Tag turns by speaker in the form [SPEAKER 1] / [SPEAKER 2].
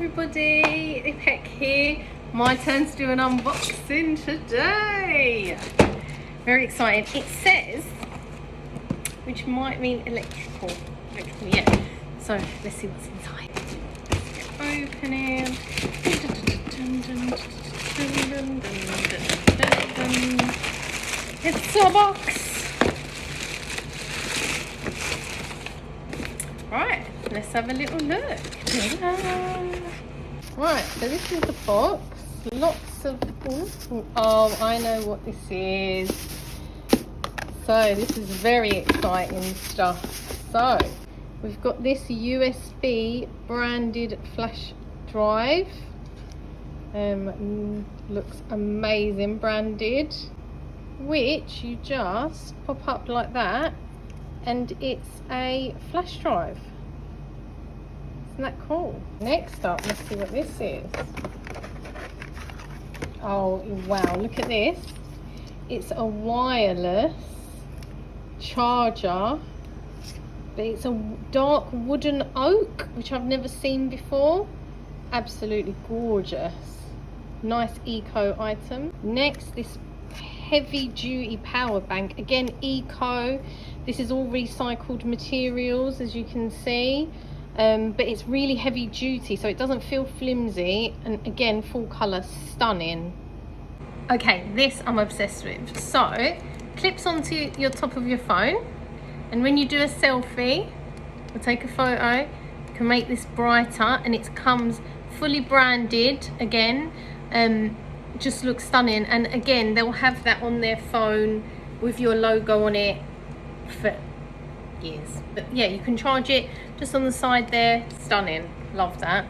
[SPEAKER 1] everybody, Ipek here. My turn to do an unboxing today. Very excited. It says, which might mean electrical, yeah. So let's see what's inside. Open it. It's a box. Right, let's have a little look. Right, so this is the box. Lots of, oh, I know what this is. So this is very exciting stuff. So we've got this USB branded flash drive. Looks amazing, branded, which you just pop up like that and it's a flash drive. Isn't that cool? Next up, let's see what this is. Oh wow, look at this. It's a wireless charger, but it's a dark wooden oak, which I've never seen before. Absolutely gorgeous. Nice eco item. Next, this heavy duty power bank, again eco. This is all recycled materials, as you can see, but it's really heavy duty, so it doesn't feel flimsy, and again full color, stunning. Okay, this I'm obsessed with. So clips onto your top of your phone, and when you do a selfie or take a photo, you can make this brighter, and it comes fully branded again. Just looks stunning, and again they'll have that on their phone with your logo on it for years. But yeah, you can charge it just on the side there. Stunning, love that.